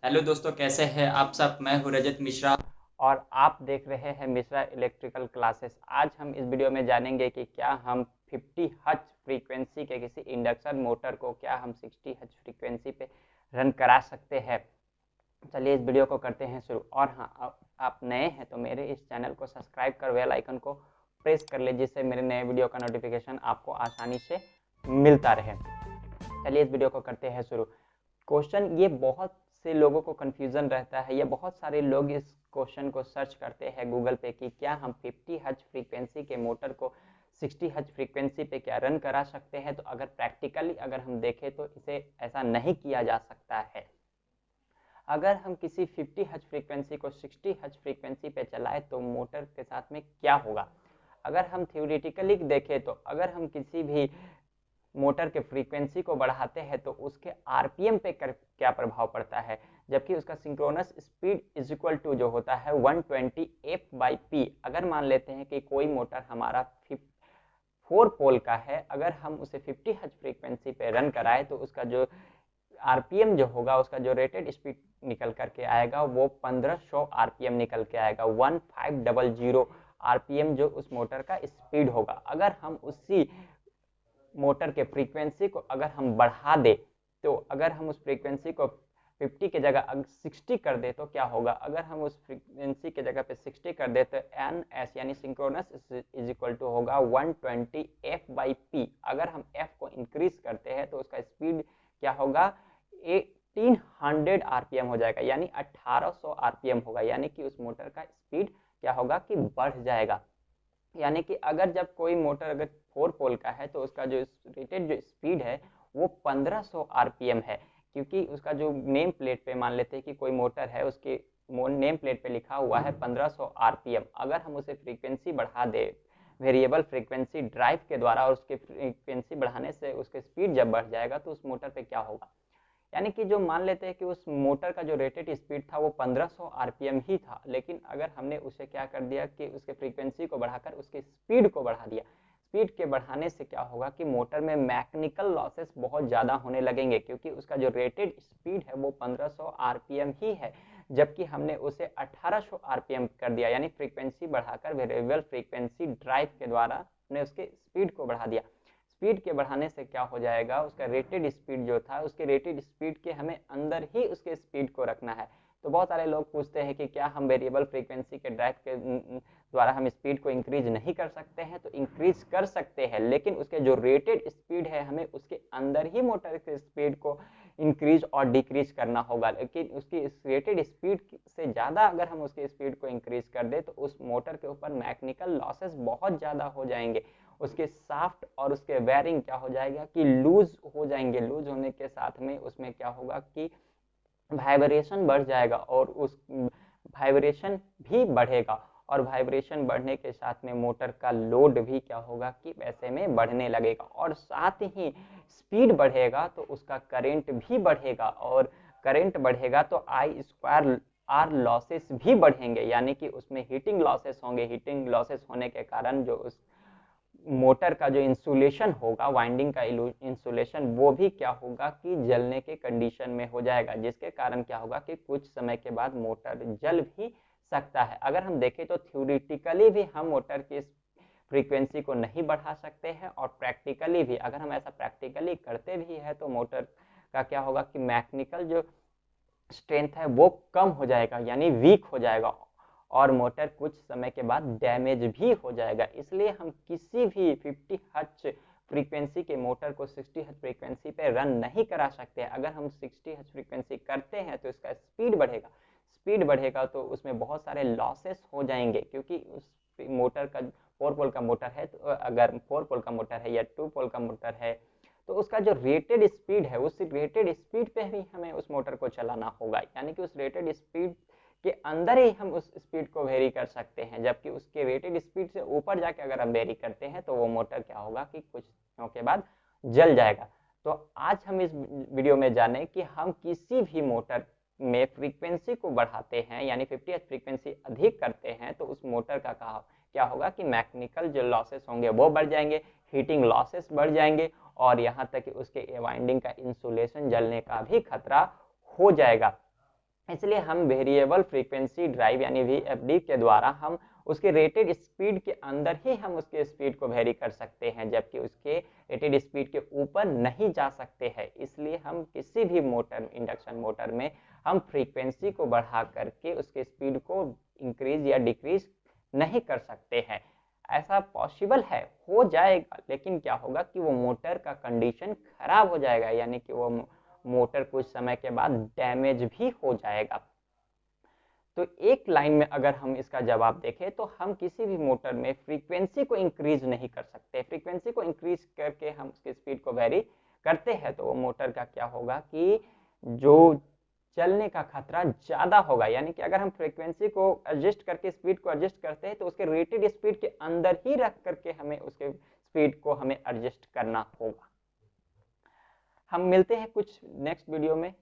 Hello दोस्तों, कैसे हैं आप सब। मैं हूं रजत मिश्रा और आप देख रहे हैं मिश्रा इलेक्ट्रिकल क्लासेस। आज हम इस वीडियो में जानेंगे कि क्या हम 50 हर्ट्ज फ्रीक्वेंसी के किसी इंडक्शन मोटर को क्या हम 60 हर्ट्ज फ्रीक्वेंसी पे रन करा सकते हैं। चलिए इस वीडियो को करते हैं शुरू। और हाँ, आप नए हैं तो मेरे इस चैनल को सब्सक्राइब कर बेल आइकन को प्रेस कर ले, जिससे मेरे नए वीडियो का नोटिफिकेशन आपको आसानी से मिलता रहे। चलिए इस वीडियो को करते हैं शुरू। क्वेश्चन ये बहुत से लोगों को कंफ्यूजन रहता है, या बहुत सारे लोग इस क्वेश्चन को सर्च करते हैं गूगल पे कि क्या हम 50 हर्ट्ज फ्रीक्वेंसी के मोटर को 60 हर्ट्ज फ्रीक्वेंसी पे क्या रन करा सकते हैं। तो अगर प्रैक्टिकली अगर हम देखें तो इसे ऐसा नहीं किया जा सकता है। अगर हम किसी 50 हर्ट्ज फ्रीक्वेंसी को 60 हर्ट्ज फ्रीक्वेंसी पे चलाएं तो मोटर के साथ में क्या होगा। अगर हम थ्योरेटिकली देखें तो अगर हम किसी भी मोटर के फ्रीक्वेंसी को बढ़ाते हैं तो उसके आरपीएम पे क्या प्रभाव पड़ता है, जबकि उसका synchronous speed is equal to जो होता है 120 एफ बाई पी। अगर मान लेते हैं कि कोई मोटर हमारा 4 पोल का है, अगर हम उसे 50 हर्ट्ज फ्रीक्वेंसी पे रन कराए तो उसका जो आरपीएम जो होगा, उसका जो रेटेड स्पीड निकल करके आएगा वो 1500 आरपीएम निकल के आएगा। 1500 आरपीएम जो उस मोटर का स्पीड होगा। अगर हम उसी मोटर के फ्रीक्वेंसी को अगर हम बढ़ा दे तो अगर हम उस फ्रीक्वेंसी को 50 की जगह 60 कर दे तो क्या होगा। अगर हम उस फ्रीक्वेंसी की जगह पे 60 कर दे तो एन एस यानी सिंक्रोनस इज इक्वल टू होगा 120 एफ बाई पी। अगर हम एफ को इंक्रीज करते हैं तो उसका स्पीड क्या होगा, 1800 आरपीएम हो जाएगा, यानी 1800 आरपीएम होगा। यानी कि उस मोटर का स्पीड क्या होगा कि बढ़ जाएगा। यानी कि अगर जब कोई मोटर अगर 4 पोल का है तो उसका जो रेटेड जो स्पीड है वो 1500 आरपीएम है, क्योंकि उसका जो नेम प्लेट पे मान लेते हैं कि कोई मोटर है, उसके नेम प्लेट पे लिखा हुआ है 1500 आरपीएम। अगर हम उसे फ्रीक्वेंसी बढ़ा दे वेरिएबल फ्रीक्वेंसी ड्राइव के द्वारा और उसके फ्रीक्वेंसी बढ़ाने से उसके स्पीड जब बढ़ जाएगा तो उस मोटर पे क्या होगा। यानी कि जो मान लेते हैं कि उस मोटर का जो रेटेड स्पीड था वो 1500 आरपीएम ही था, लेकिन अगर हमने उसे क्या कर दिया कि उसके फ्रीक्वेंसी को बढ़ाकर उसके स्पीड को बढ़ा दिया। स्पीड के बढ़ाने से क्या होगा कि मोटर में मैकेनिकल लॉसेस बहुत ज़्यादा होने लगेंगे, क्योंकि उसका जो रेटेड स्पीड है वो 1500 आरपीएम ही है, जबकि हमने उसे 1800 आरपीएम कर दिया। यानी फ्रीक्वेंसी बढ़ाकर वेरिएबल फ्रीक्वेंसी ड्राइव के द्वारा हमने उसके स्पीड को बढ़ा दिया। स्पीड के बढ़ाने से क्या हो जाएगा, उसका रेटेड स्पीड जो था उसके रेटेड स्पीड के हमें अंदर ही उसके स्पीड को रखना है। तो बहुत सारे लोग पूछते हैं कि क्या हम वेरिएबल फ्रीक्वेंसी के ड्राइव के द्वारा हम स्पीड को इंक्रीज नहीं कर सकते हैं। तो इंक्रीज कर सकते हैं, लेकिन उसके जो रेटेड स्पीड है हमें उसके अंदर ही मोटर के स्पीड को इंक्रीज और डिक्रीज करना होगा। लेकिन उसकी रेटेड स्पीड से ज़्यादा अगर हम उसकी स्पीड को इंक्रीज कर दे तो उस मोटर के ऊपर मैकेनिकल लॉसेस बहुत ज़्यादा हो जाएंगे। उसके साफ्ट और उसके वायरिंग क्या हो जाएगा कि लूज हो जाएंगे। लूज होने के साथ में उसमें क्या होगा कि वाइब्रेशन बढ़ जाएगा और उस वाइब्रेशन भी बढ़ेगा। और वाइब्रेशन बढ़ने के साथ में मोटर का लोड भी क्या होगा कि वैसे में बढ़ने लगेगा, और साथ ही स्पीड बढ़ेगा तो उसका करंट भी बढ़ेगा, और करंट बढ़ेगा तो आई स्क्वायर आर लॉसेस भी बढ़ेंगे। यानी कि उसमें हीटिंग लॉसेस होंगे। हीटिंग लॉसेस होने के कारण जो उस मोटर का जो इंसुलेशन होगा, वाइंडिंग का इंसुलेशन, वो भी क्या होगा कि जलने के कंडीशन में हो जाएगा, जिसके कारण क्या होगा कि कुछ समय के बाद मोटर जल भी सकता है। अगर हम देखें तो थ्योरेटिकली भी हम मोटर की फ्रीक्वेंसी को नहीं बढ़ा सकते हैं, और प्रैक्टिकली भी अगर हम ऐसा प्रैक्टिकली करते भी है तो मोटर का क्या होगा कि मैकेनिकल जो स्ट्रेंथ है वो कम हो जाएगा, यानी वीक हो जाएगा, और मोटर कुछ समय के बाद डैमेज भी हो जाएगा। इसलिए हम किसी भी 50 हर्ट्ज फ्रीक्वेंसी के मोटर को 60 हर्ट्ज फ्रीक्वेंसी पे रन नहीं करा सकते। अगर हम 60 हर्ट्ज फ्रीक्वेंसी करते हैं तो इसका स्पीड बढ़ेगा। स्पीड बढ़ेगा तो उसमें बहुत सारे लॉसेस हो जाएंगे, क्योंकि उस मोटर का 4 पोल का मोटर है, तो अगर 4 पोल का मोटर है या 2 पोल का मोटर है तो उसका जो रेटेड स्पीड है उस रेटेड स्पीड पे भी हमें उस मोटर को चलाना होगा। यानी कि उस रेटेड स्पीड के अंदर ही हम उस स्पीड को वेरी कर सकते हैं, जबकि उसके रेटेड स्पीड से ऊपर जाके अगर हम वेरी करते हैं तो वो मोटर क्या होगा कि कुछ दिनों के बाद जल जाएगा। तो आज हम इस वीडियो में जाने कि हम किसी भी मोटर में फ्रीक्वेंसी को बढ़ाते हैं, यानी 50 हर्ट्ज फ्रीक्वेंसी अधिक करते हैं तो उस मोटर का क्या होगा कि मैकेनिकल जो लॉसेस होंगे वो बढ़ जाएंगे, हीटिंग लॉसेस बढ़ जाएंगे, और यहाँ तक कि उसके वाइंडिंग का इंसुलेशन जलने का भी खतरा हो जाएगा। इसलिए हम वेरिएबल फ्रीक्वेंसी ड्राइव यानी VFD के द्वारा हम उसके रेटेड स्पीड के अंदर ही हम उसके स्पीड को वेरी कर सकते हैं, जबकि उसके रेटेड स्पीड के ऊपर नहीं जा सकते हैं। इसलिए हम किसी भी मोटर, इंडक्शन मोटर में हम फ्रीक्वेंसी को बढ़ा करके उसके स्पीड को इंक्रीज या डिक्रीज नहीं कर सकते हैं। ऐसा पॉसिबल है, हो जाएगा, लेकिन क्या होगा कि वो मोटर का कंडीशन खराब हो जाएगा, यानी कि वो मोटर कुछ समय के बाद डैमेज भी हो जाएगा। तो एक लाइन में अगर हम इसका जवाब देखें तो हम किसी भी मोटर में फ्रीक्वेंसी को इंक्रीज नहीं कर सकते। फ्रीक्वेंसी को इंक्रीज करके हम उसकी स्पीड को वेरी करते हैं तो वो मोटर का क्या होगा कि जो चलने का खतरा ज्यादा होगा। यानी कि अगर हम फ्रीक्वेंसी को एडजस्ट करके स्पीड को एडजस्ट करते हैं तो उसके रेटेड स्पीड के अंदर ही रख करके हमें उसके स्पीड को हमें एडजस्ट करना होगा। हम मिलते हैं कुछ नेक्स्ट वीडियो में।